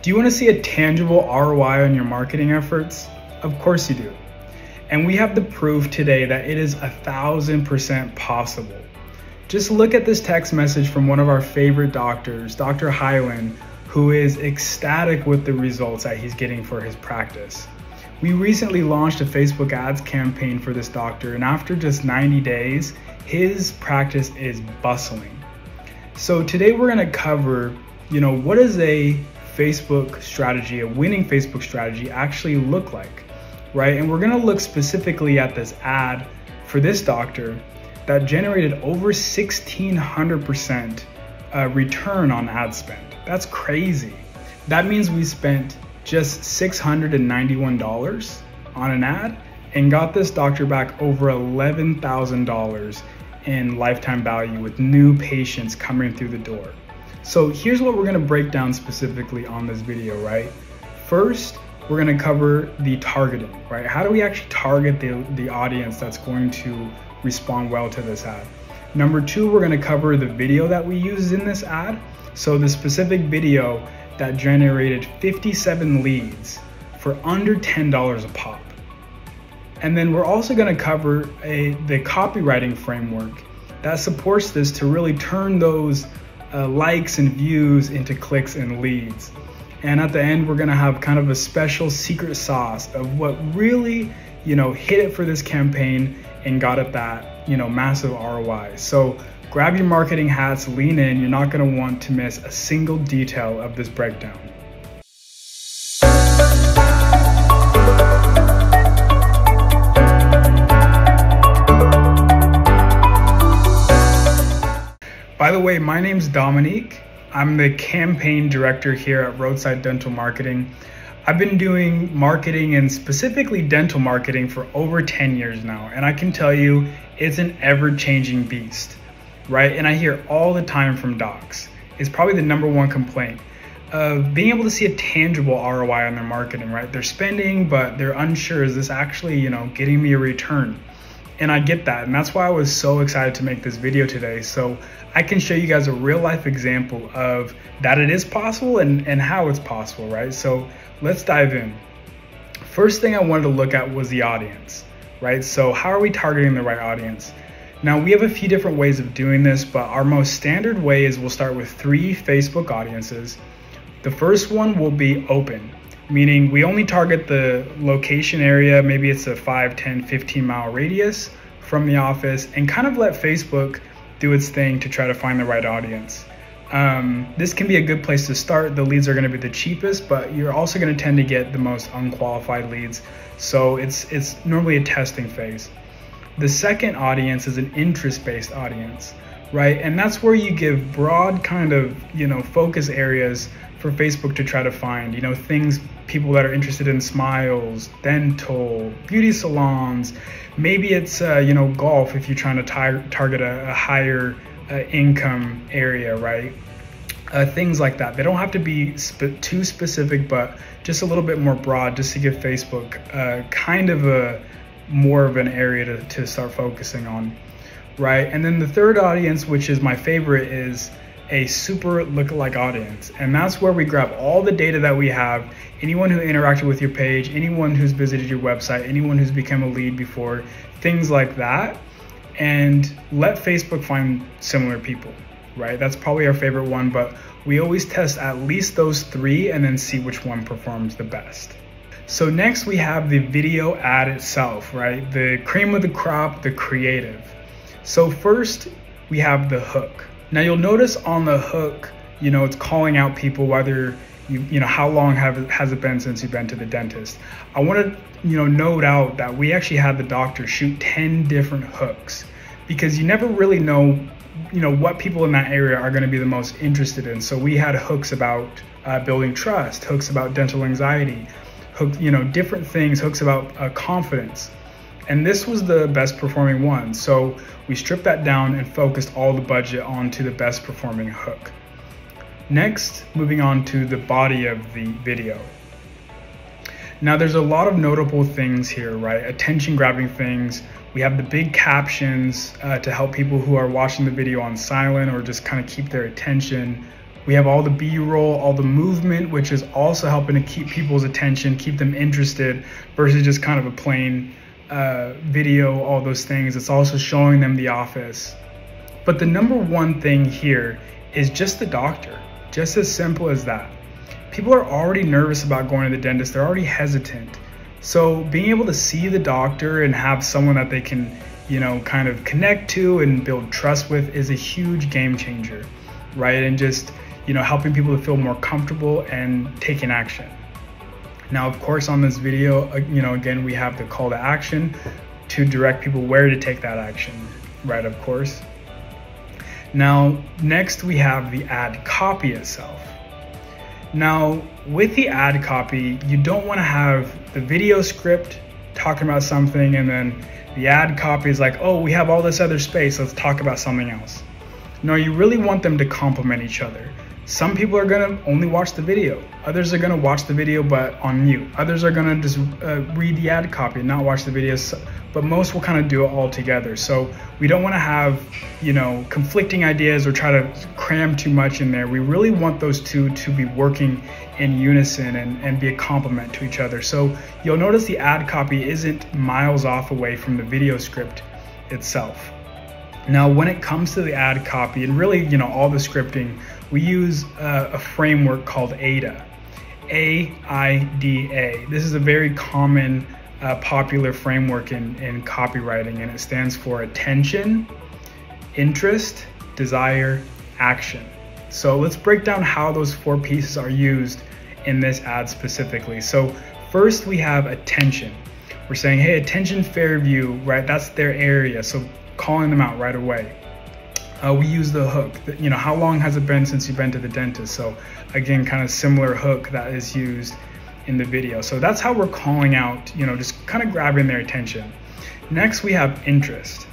Do you want to see a tangible ROI on your marketing efforts? Of course you do. And we have the proof today that it is 1000% possible. Just look at this text message from one of our favorite doctors, Dr. Hylan, who is ecstatic with the results that he's getting for his practice. We recently launched a Facebook ads campaign for this doctor, and after just 90 days, his practice is bustling. So today we're going to cover, what does a Facebook strategy, a winning Facebook strategy actually look like, right? And we're going to look specifically at this ad for this doctor that generated over 1,600% return on ad spend. That's crazy. That means we spent just $691 on an ad and got this doctor back over $11,000 in lifetime value with new patients coming through the door. So here's what we're gonna break down specifically on this video, right? First, we're gonna cover the targeting, right? How do we actually target the audience that's going to respond well to this ad? Number two, we're gonna cover the video that we used in this ad. So the specific video that generated 57 leads for under $10 a pop. And then we're also gonna cover the copywriting framework that supports this to really turn those likes and views into clicks and leads. And at the end, we're gonna have kind of a special secret sauce of what really, hit it for this campaign and got it that, massive ROI. So grab your marketing hats, lean in. You're not gonna want to miss a single detail of this breakdown. By the way, my name's Dominique. I'm the campaign director here at ROADSIDE Dental Marketing. I've been doing marketing and specifically dental marketing for over 10 years now. And I can tell you, it's an ever-changing beast, right? And I hear all the time from docs. It's probably the #1 complaint of being able to see a tangible ROI on their marketing, right? They're spending, but they're unsure, is this actually, getting me a return? And I get that. And that's why I was so excited to make this video today. So I can show you guys a real life example of that it is possible and how it's possible, right? So let's dive in. First thing I wanted to look at was the audience, right? So how are we targeting the right audience? Now we have a few different ways of doing this, but our most standard way is we'll start with 3 Facebook audiences. The first one will be open, meaning we only target the location area. Maybe it's a 5, 10, 15 mile radius from the office and kind of let Facebook do its thing to try to find the right audience. This can be a good place to start. The leads are gonna be the cheapest, but you're also gonna tend to get the most unqualified leads. So it's normally a testing phase. The second audience is an interest-based audience, right? And that's where you give broad kind of, focus areas for Facebook to try to find, things, people that are interested in smiles, dental, beauty salons. Maybe it's, golf if you're trying to target a higher income area, right? Things like that. They don't have to be too specific, but just a little bit more broad, just to give Facebook kind of more of an area to start focusing on, right? And then the third audience, which is my favorite, is a super lookalike audience. And that's where we grab all the data that we have, anyone who interacted with your page, anyone who's visited your website, anyone who's become a lead before, things like that, and let Facebook find similar people, right? That's probably our favorite one, but we always test at least those 3 and then see which one performs the best. So next we have the video ad itself, right? The cream of the crop, the creative. So first we have the hook. Now you'll notice on the hook, it's calling out people, whether how long has it been since you've been to the dentist. I want to, note out that we actually had the doctor shoot 10 different hooks because you never really know, what people in that area are going to be the most interested in. So we had hooks about building trust, hooks about dental anxiety, different things, hooks about confidence. And this was the best performing one. So we stripped that down and focused all the budget onto the best performing hook. Next, moving on to the body of the video. Now there's a lot of notable things here, right? Attention grabbing things. We have the big captions to help people who are watching the video on silent or just kind of keep their attention. We have all the B-roll, all the movement, which is also helping to keep people's attention, keep them interested versus just kind of a plain video, all those things. It's also showing them the office. But the number one thing here is just the doctor, just as simple as that. People are already nervous about going to the dentist. They're already hesitant. So being able to see the doctor and have someone that they can, kind of connect to and build trust with is a huge game changer, right? And just, helping people to feel more comfortable and taking action. Now, of course, on this video, again, we have the call to action to direct people where to take that action, right? Of course. Now, next we have the ad copy itself. Now, with the ad copy, you don't want to have the video script talking about something and then the ad copy is like, oh, we have all this other space, let's talk about something else. No, you really want them to complement each other. Some people are gonna only watch the video. Others are gonna watch the video but on mute. Others are gonna just read the ad copy and not watch the video, but most will kind of do it all together. So we don't wanna have, conflicting ideas or try to cram too much in there. We really want those two to be working in unison and be a complement to each other. So you'll notice the ad copy isn't miles off away from the video script itself. Now, when it comes to the ad copy and really, all the scripting, we use a framework called AIDA, A-I-D-A. This is a very common, popular framework in copywriting, and it stands for attention, interest, desire, action. So let's break down how those 4 pieces are used in this ad specifically. So first we have attention. We're saying, hey, attention Fairview, right? That's their area. So calling them out right away. We use the hook, how long has it been since you've been to the dentist? So again, kind of similar hook that is used in the video. So that's how we're calling out, just kind of grabbing their attention. Next, we have interest.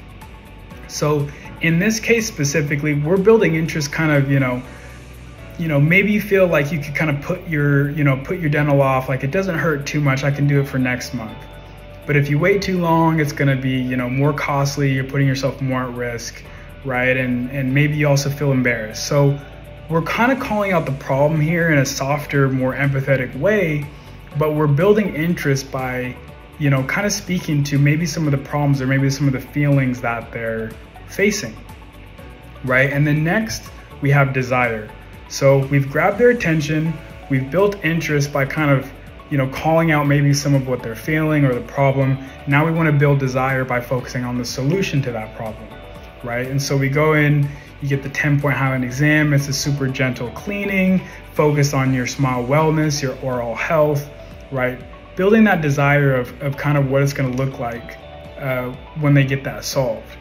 So in this case specifically, we're building interest kind of, maybe you feel like you could kind of put your dental off, like it doesn't hurt too much, I can do it for next month. But if you wait too long, it's gonna be, more costly, you're putting yourself more at risk, right? And maybe you also feel embarrassed. So we're kind of calling out the problem here in a softer, more empathetic way, but we're building interest by, kind of speaking to maybe some of the problems or maybe some of the feelings that they're facing, right? And then next we have desire. So we've grabbed their attention, we've built interest by kind of, calling out maybe some of what they're feeling or the problem. Now we want to build desire by focusing on the solution to that problem, right? And so we go in, you get the 10-point Hylan exam. It's a super gentle cleaning, focus on your smile wellness, your oral health, right? Building that desire of kind of what it's going to look like when they get that solved.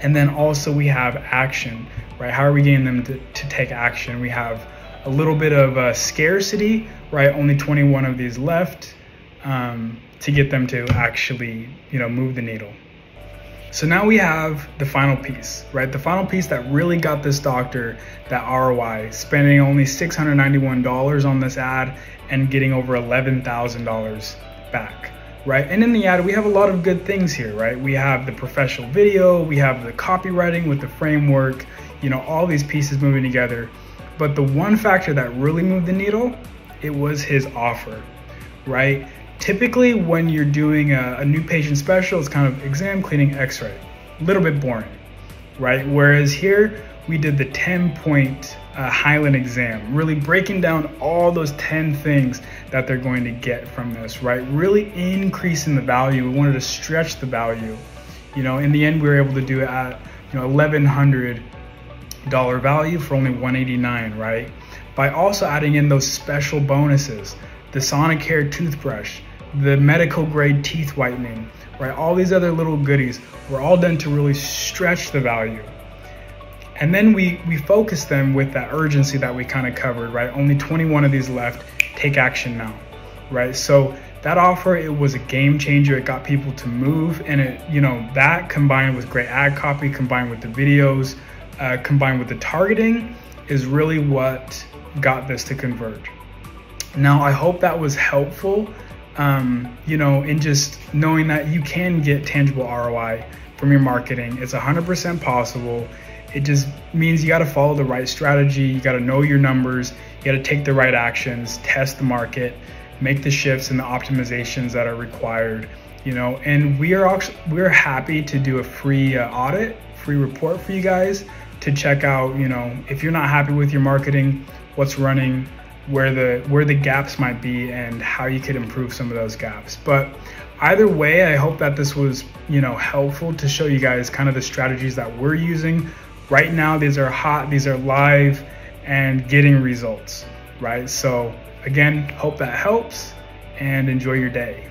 And then also we have action, right? How are we getting them to take action? We have a little bit of scarcity, right? Only 21 of these left to get them to actually, move the needle. So now we have the final piece, right? The final piece that really got this doctor that ROI, spending only $691 on this ad and getting over $11,000 back, right? And in the ad, we have a lot of good things here, right? We have the professional video, we have the copywriting with the framework, all these pieces moving together. But the one factor that really moved the needle, it was his offer, right? Typically when you're doing a new patient special, it's kind of exam, cleaning, x-ray, a little bit boring, right? Whereas here we did the 10-point Hylan exam, really breaking down all those 10 things that they're going to get from this, right? Really increasing the value. We wanted to stretch the value. In the end, we were able to do it at $1,100 value for only $189, right? By also adding in those special bonuses, the Sonicare toothbrush, the medical grade teeth whitening, right? All these other little goodies were all done to really stretch the value. And then we focus them with that urgency that we kind of covered, right? Only 21 of these left, take action now, right? So that offer, it was a game changer. It got people to move, and it, that combined with great ad copy, combined with the videos, combined with the targeting is really what got this to convert. Now, I hope that was helpful, in just knowing that you can get tangible ROI from your marketing. It's 100% possible. It just means you got to follow the right strategy. You got to know your numbers. You got to take the right actions, test the market, make the shifts and the optimizations that are required. And we're happy to do a free audit, free report for you guys to check out, if you're not happy with your marketing, what's running, where the gaps might be, and how you could improve some of those gaps. But either way, I hope that this was, helpful to show you guys kind of the strategies that we're using right now. These are hot, these are live, and getting results, right? So again, hope that helps, and enjoy your day.